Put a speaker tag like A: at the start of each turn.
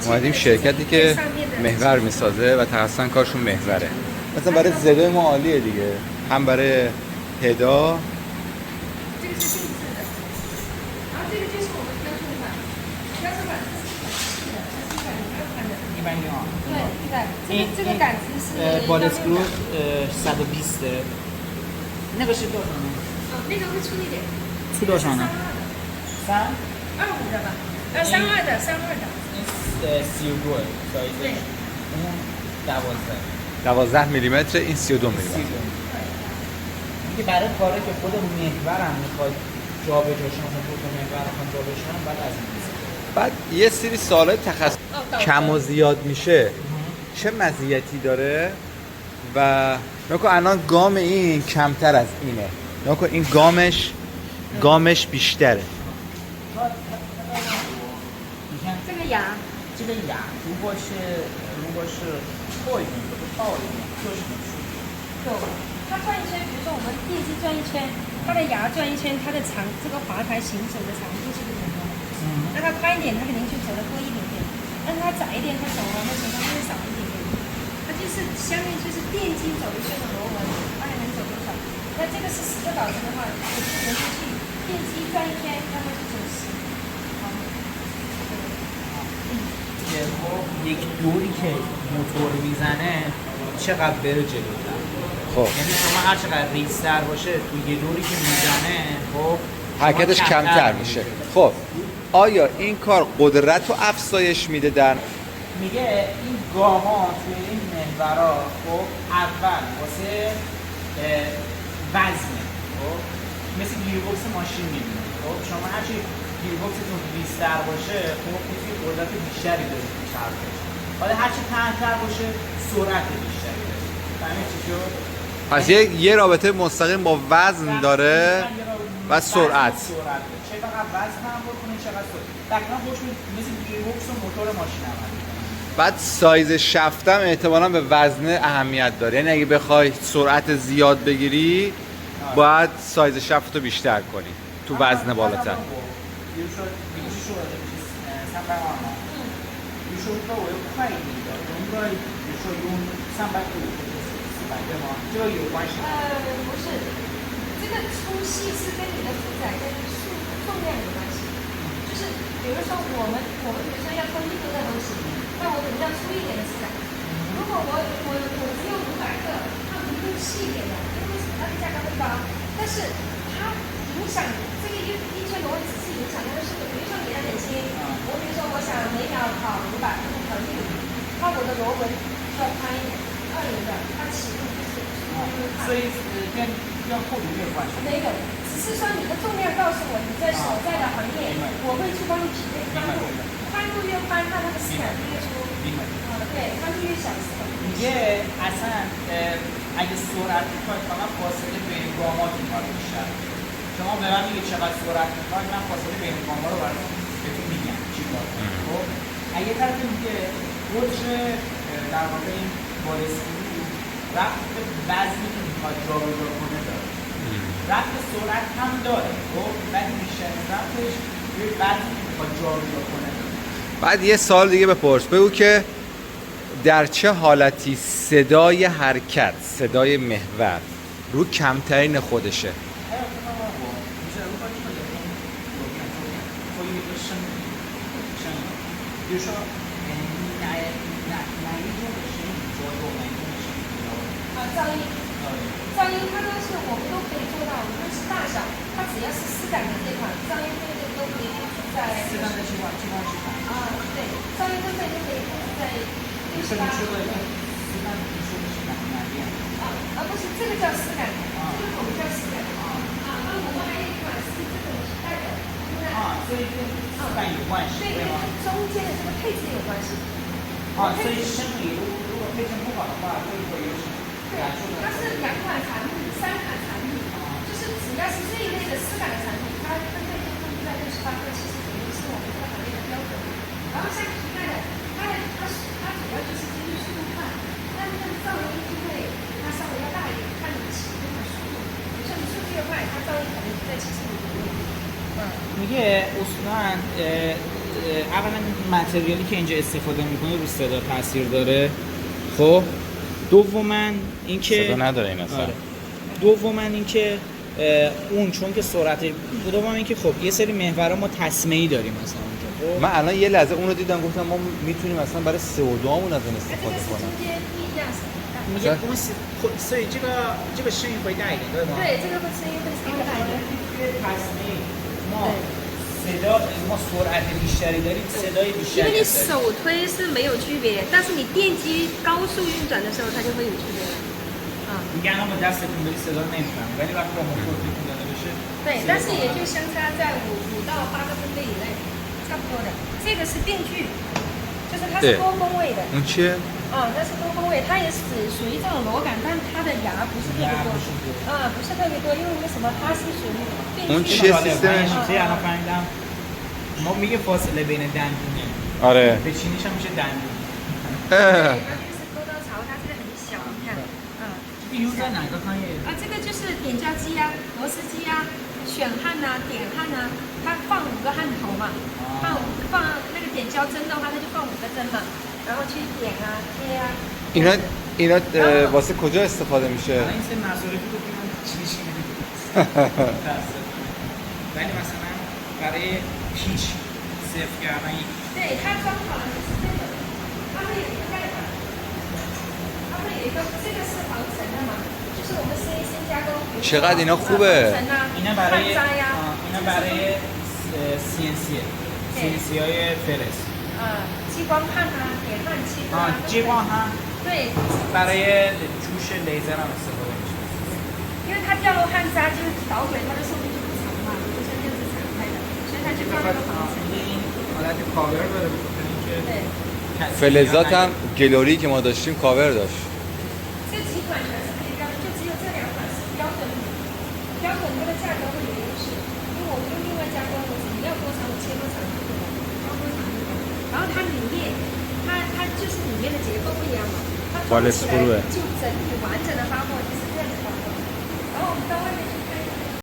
A: اومدیم شرکتی که محور میسازه و تقصداً کارشون محوره. مثلا برای زده ما عالیه دیگه، هم برای هدا.
B: 这个杆子是ball screw 120的，那个是多少呢？
C: 那个会粗一点。
B: 粗多少呢
C: 325的吧？32的，32的。
B: 32 سایز
A: 12 میلیمتر، این 32 میلیمتر.
B: دیگه برای کاری که خود محور هم میخواد جابجاشون مثلا دو تا محور هم جابجاشون بعد از این
A: بعد یه سری سوالای تخصصی کم و زیاد میشه چه مزیتی داره و نکن الان گام این کمتر از اینه، نکن این گامش بیشتره.
C: 这个牙，
B: 这个牙如果是厚一点或者薄一点，有什么区别？
C: 有它转一圈，比如说我们电机转一圈，它的牙转一圈，它的长这个滑台行走的长度是不同的。那它宽一点，它肯定就走得多一点点；但是它窄一点，它走完的情况就会少一点点。它就是相当于就是电机走一圈的螺纹，它还能走多少？那这个是10个导针的话，就不能出去。电机转一圈，那么就走10。
B: یک دوری که موتور میزنه چقدر بره جلوتر.
A: خب
B: یعنی شما هر چقدر ریزتر باشه تو یه دوری که میزنه خب
A: حرکتش کمتر میشه. خب آیا این کار قدرت رو افزایش میده؟ در
B: میگه این گاما توی این محورا خب اول واسه وزنه، خب مثل گیربکس ماشین میبینید. خب شما هرچی گیربکستون ریزتر باشه خب توی قدرت بیشتری داره تو چرخش. حالا هرچی تندتر باشه سرعت بیشتری داره. فهمید چی شد؟
A: پس یه رابطه مستقیم با وزن داره و سرعت.
B: چه فقط وزن هم بکنه چقدر سرعت. دقیقاً خوش مثل گیربکس و موتور ماشین عمل می‌کنه.
A: بعد سایز شفتم احتمالاً به وزن اهمیت داره. یعنی اگه بخوای سرعت زیاد بگیری باید سایز شفت رو بیشتر کنی تو وزن بالاتر.
C: 不是，这个粗细是跟你的负载跟重量有关系。就是比如说我们比如说要拖1吨的东西，那我可能要粗一点的支载。如果我只有500克，那我一定细一点的，因为为什么它的价格会高？但是它影响这个一圈螺纹只是影响它的速度。比如说你的冷心，我比如说我想每秒跑500，跑1米，那我的螺纹就要宽一点，20的，它起步就是
B: 所以跟厚度没有关系。
C: 没有，只是说你的重量告诉我你在所在的行业，我会去帮你匹配宽度，宽度越宽，它那个丝感就越粗。对，宽度越小丝感。
B: میگه اصلا اگه سرعت میخواید فقط فاصله بین گاماتون باید بیشتر. شما به من میگید چقدر سرعت میخواید، من فاصله بین گاما رو براتون بهتون میگم چی کار کنید. خب اگه طرف میگه قطر در واقع این بالستیکی رفت به وزنی که میخواد جابجا کنه داره، رفت به سرعت هم داره، خب ولی بیشتر رفتش به وزنی که میخواد جابجا کنه داره.
A: بعد یه سال دیگه بپرس، بگو که در چه حالتی صدای حرکت، صدای محور رو کمترین خودشه؟
C: 噪音它都是我们都可以做到，无论是大小，它只要是丝感的这款，噪音对都可以控制在。
B: 适当的情况
C: 对，噪音都可以控制在。
B: 你说的丝感，你说的是哪边？
C: 不是这个叫丝感，这个我们叫丝感。那我们还有一款是这种带的。
B: 所以跟丝感有关系，
C: 对吗？中间的这个配置有关系。
B: 所以生理如果配置不好的话，会有什么？
C: 对，它是2款产品、3款产品，就是只要是这一类的丝感的产品，它分贝就控制在68克，70左右是我们这个行业的标准。然后像皮带的，它主要就是根据速度快，但是那个噪音就会它稍微要大一点，看你骑那个速度。像你速度越快，它噪音可能就在75左右。
B: میگه اصولا اولا متریالی که اینجا استفاده میکنه رو صدا تاثیر داره. خب دوما اینکه
A: صدا نداره این اصلا.
B: آره. دوما اینکه اون چون که سرعت دوم اینکه خب یه سری محورها ما تسمه‌ای داریم مثلا اونجا. خب
A: من الان یه لحظه اونو دیدم گفتم ما میتونیم مثلا برای CO2 همون از اون
C: 那这
A: استفاده
C: 个是
A: کنیم.
C: 中间不一样什么的。
B: 你这东西会，所以这个声音会大一点，对吗？
C: 对，这个会声音会稍微大一点。
B: ما صدا ما سرعت بیشتری داریم صدای
C: 因
B: بیشتری
C: 为你
B: هست.
C: 手推是没有区别，但是你电机高速运转的时候，它就会有区别了。啊，
B: میگن اما دستتون داری صدا رو نمیفهم ولی وقتی با موتور تکون داده بشه
C: 对，但是也就相差在5到8个分贝以内，差不多的。这个是电锯，就是它是
A: 对
C: 多风位的。
A: اون چیه؟
C: 啊，它是多风位，它也是属于这种螺杆，但它的牙不是特别多。啊，不是特别多，因为为什么它是属于电
A: اون
C: 锯
A: چیه
C: 的。
A: سیستمش؟
B: چیه الان فهمیدم ما میگه فاصله بین دندونه
A: آره.
B: به چینیش هم میشه دندون
C: 对，它就是沟刀槽，它这个很小，你看，啊。
B: 用在哪个行业
C: 啊，这个就是点胶机啊、螺丝机啊、选焊呐、点焊呐，它放5个焊头嘛，放那个点胶针的话，它就放5个针嘛，然后去点啊、贴啊。
A: اینا واسه کجا استفاده میشه؟
B: الان این سه مصارفی گفتیم من چیزی نمیدونم ولی مثلا برای پیچ صرف کردن یک
C: 对，它装好了是这个，它会有一个盖板，它会有一个，这个是防尘的嘛，就是我们CNC加工。
A: چقدر اینا خوبه.
C: 防尘啊，
B: اینا
C: 焊
B: برای
C: 扎呀，
B: اینا برای CNC های فرس
C: 激光焊啊、点焊漆啊。
B: 激光焊
C: 对，
B: برای جوش لیزر هم استفاده میشه
C: 因为它掉落焊扎，就是导轨它的寿命就不长嘛，就像电子厂开的，所以它就放一个防尘。
B: این حالت کاور داره بخاطر اینکه
C: 对，
A: فلزات هم گلوری که ما داشتیم کاور داشت.
C: 这几款全是可以标的，就只有这2款是标准的，标准它的价格会有优势，因为我不用另外加工，我你要多长我切多长就可以了，包多长就可以了。然后它里面，它就是里面的结构不一样嘛，它装起来就整体完整的发